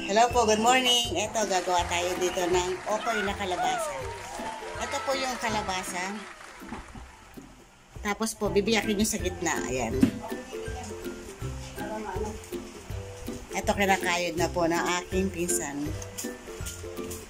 Hello po, good morning. Ito, gagawa tayo dito ng okoy na kalabasa. Ito po yung kalabasa. Tapos po, bibiyakin nyo sa gitna. Ayan. Ito, kinakayod na po ng aking pinsan.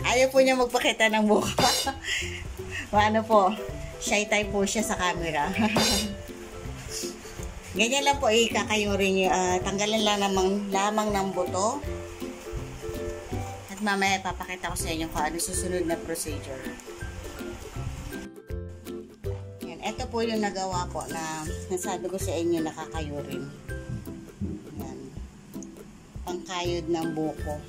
Ayaw po niya magpakita ng buka. Ano po, shy type po siya sa camera. Ganyan lang po, ikakayurin nyo. Tanggalan lang lamang ng buto. At mamaya papakita ko sa inyo kung ano susunod na procedure. Yan. Ito po yung nagawa po na nasabi ko sa inyo nakakayurin. Yan. Pangkayod ng buko.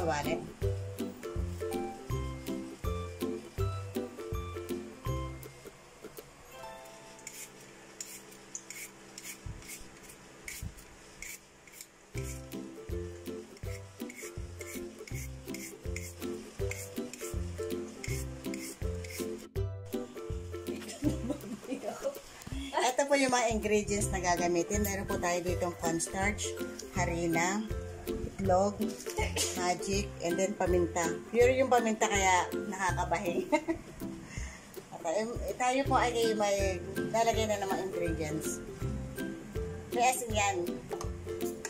Balik. Ito po yung mga ingredients na gagamitin. Meron po tayo ditong cornstarch, harina, itlog, magic, and then paminta. Pure yung paminta kaya nakakabahin. Tayo po ay may lalagay na ng mga ingredients. May asin yan.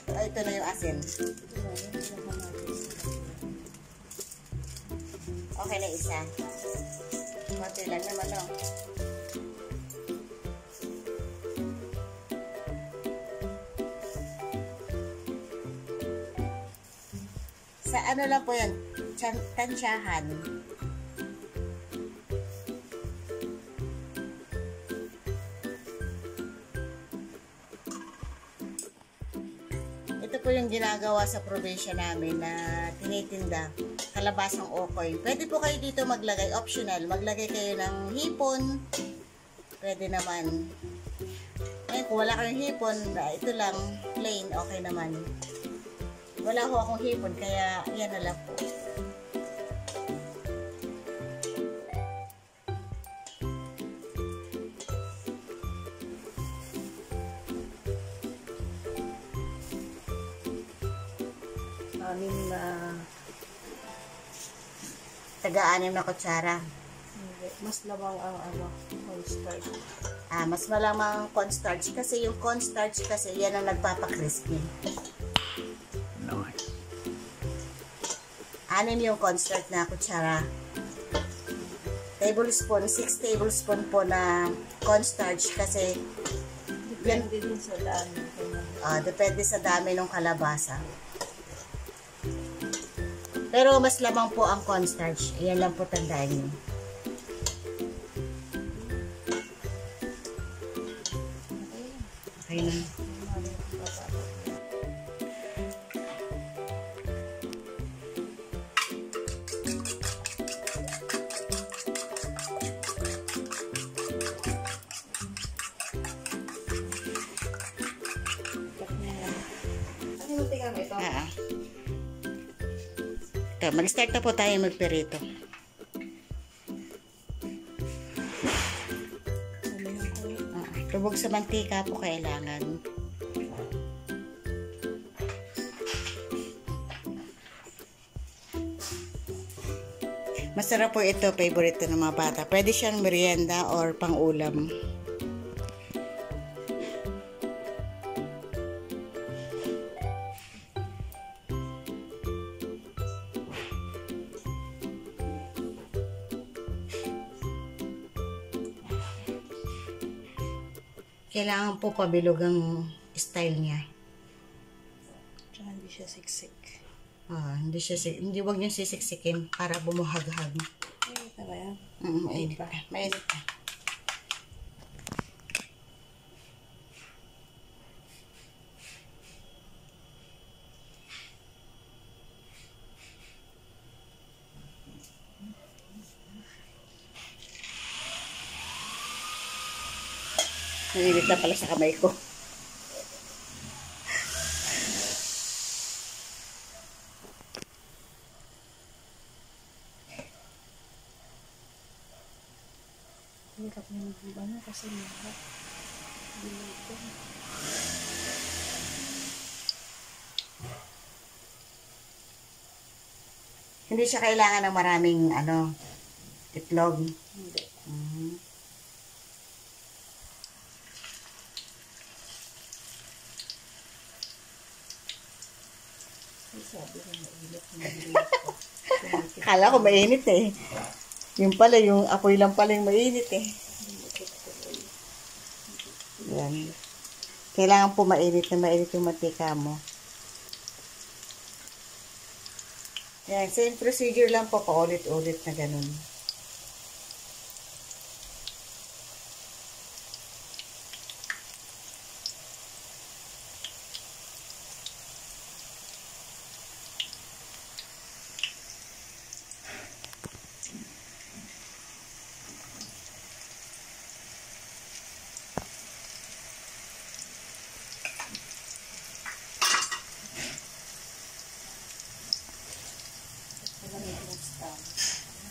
Ito na yung asin. Okay na isa. Konti lang naman o. Sa ano lang po yan, tansyahan. Ito po yung ginagawa sa probinsya namin na tinitinda, kalabasang okoy. Pwede po kayo dito maglagay, optional, maglagay kayo ng hipon. Pwede naman. Eh, kung wala kayong hipon, ito lang, plain, okay naman. Wala ho akong hipon, kaya yan na lang po. Taga-anim na kutsara. Mas lamang ang cornstarch. Mas malamang cornstarch kasi yung cornstarch kasi yan ang nagpapakrispy. Nice. 6 yung cornstarch na kutsara. Tablespoon, 6 tablespoon po na cornstarch kasi Depende din sa dami. Depende sa dami ng kalabasa. Pero mas lamang po ang cornstarch. Ayan lang po tandaan nyo. Okay na. Ito, mag-start na po tayo magperito. Lubog sa mantika po kailangan. Masarap po ito, favorite ng mga bata. Pwede siyang merienda or pang-ulam. Kailangan po pabilog ang style niya. Tsaka hindi siya siksik. Hindi wag niyong sisiksikin para bumuhaghag. Ay, ito ba yan? Mainit pa. Mainit pa. Nanginit na pala sa kamay ko. Hirap na mag-iba na kasi mahal. Dito. Hindi siya kailangan ng maraming itlog. Hindi. Ay, sabi ko mainit na dito. Akala ko mainit eh. Yung pala, yung apoy lang pala yung mainit eh. Yan. Kailangan po mainit na mainit yung mantika mo. Yan, same procedure lang po, paulit-ulit na ganun.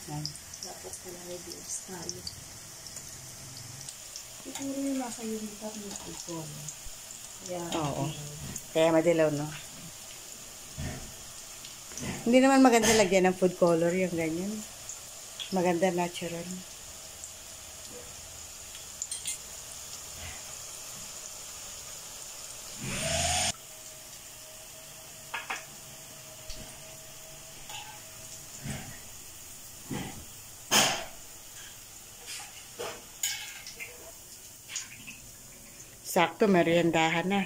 Yan. Dapat pala may bills tayo. Siguro yung nasa unitar na ito. Kaya, Oo. Kaya madilaw, no? Hindi naman maganda lagyan ng food color yung ganyan. Maganda natural. Sakto, meriendahan na.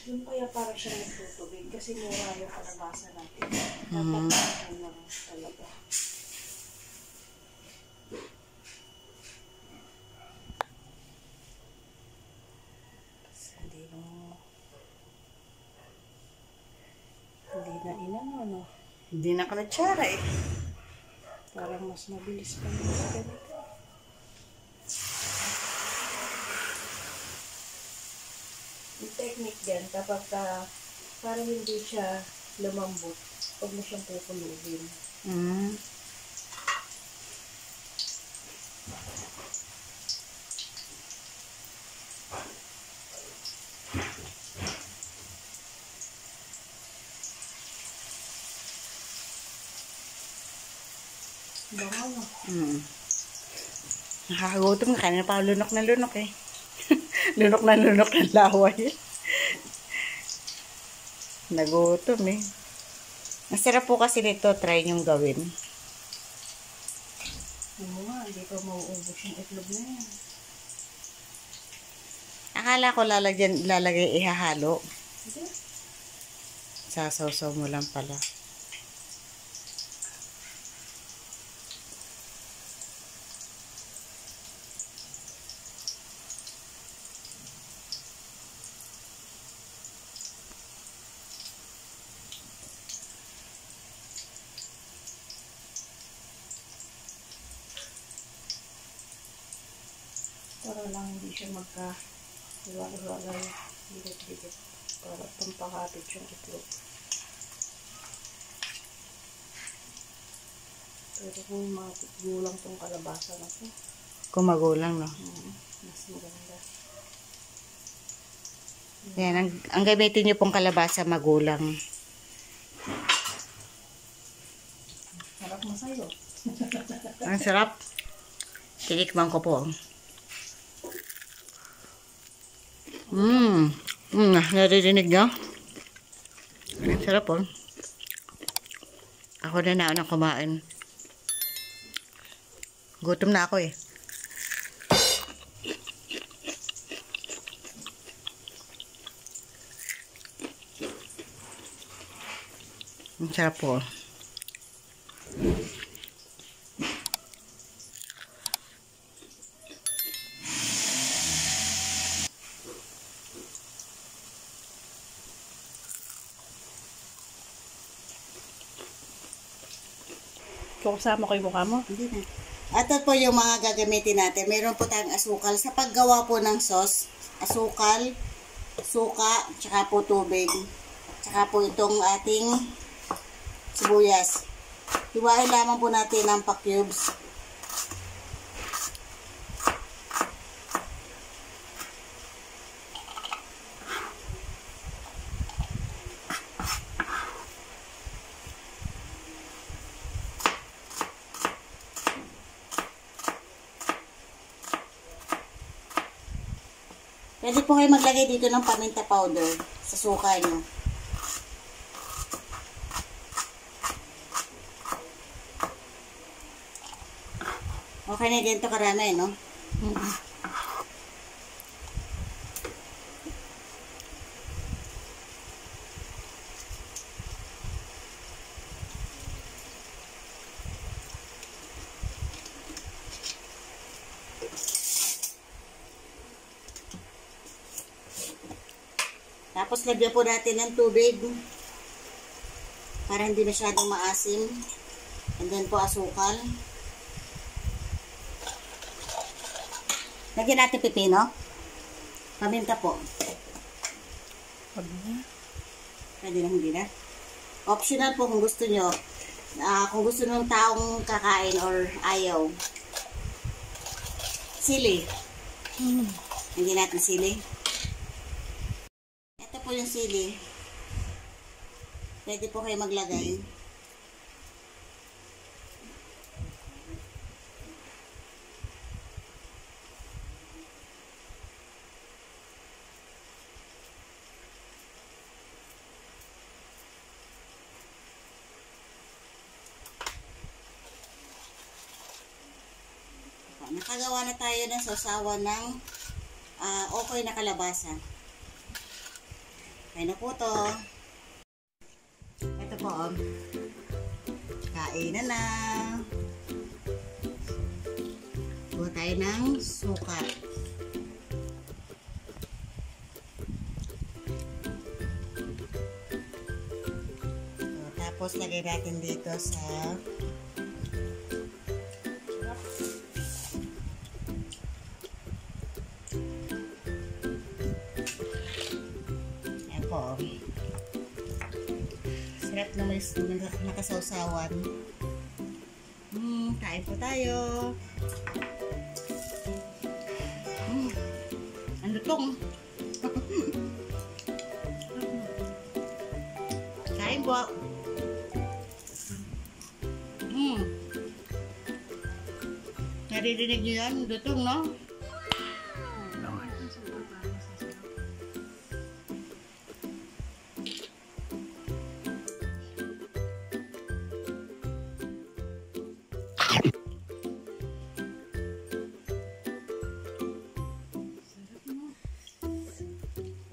yung kaya parang siya nagtutubig kasi mura yung kalabasa natin. Dapat ano lang talaga. Hindi na inano, no? Hindi na ka natsara eh. Parang mas mabilis pa yung ganito. Yung technique din, kapag parang hindi siya lumambot, huwag mo siyang kukulubin. Bango, no? Nakakagutom na. Kanina pa ako lunok na lunok eh. Lunok na lunok ng laway. Nagutom eh. Masarap po kasi nito. Try niyong gawin. Ano nga, hindi pa mauubos yung itlog na yan. Akala ko lalagay ihahalo. Hindi. Sasawsaw mo lang pala. Para lang hindi siya magka-walay, dikit-dikit. Para pampakapit yung itlog. Pero kung magulang tong kalabasa na to, Kung magulang, no? mas maganda. Yan. Ang gamitin niyo pong kalabasa magulang. Harap mo sa'yo. Ang sarap. Tinikman ko po. Naririnig niyo? Ang sarap po. Ako na naunang kumain. Gutom na ako eh. Ang sarap po. Kusama ko yung mukha mo. Hindi na. Ito po yung mga gagamitin natin. Meron po tayong asukal. Sa paggawa po ng sauce, asukal, suka, tsaka po tubig. Tsaka po itong ating sibuyas. Hiwain lamang po natin ng pa-cubes. Pwede po kayo maglagay dito ng paminta powder sa suka nyo. Okay na ganito karami, no? Tapos lagyan po natin ng tubig para hindi masyadong maasim. And then po asukal. Lagyan natin pipino. Paminta po. Pwede na, hindi na. Optional po kung gusto nyo. Kung gusto ng taong kakain or ayaw. Sili. Hindi natin sili. Ito po yung sili. Pwede po kayo maglagay. Nakagawa na tayo ng sausawan ng okoy na kalabasa. Kaya na po to. Ito po. Kainan na. Buo tayo ng suka. So, tapos lagay natin dito sa sarap na may nakasawsawan. Kain po tayo. Ang lutong. Kain po. Naririnig niyo yan? Lutong, no?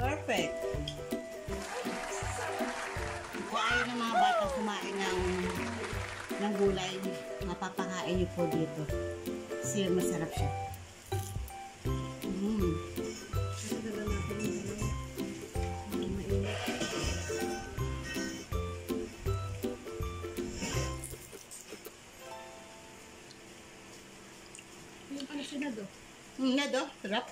Perfect. Kung ayaw ng mga bata kumain ng gulay, mapapakain niyo po dito. Kasi masarap siya. Yung pala sinado. Nado, sarap.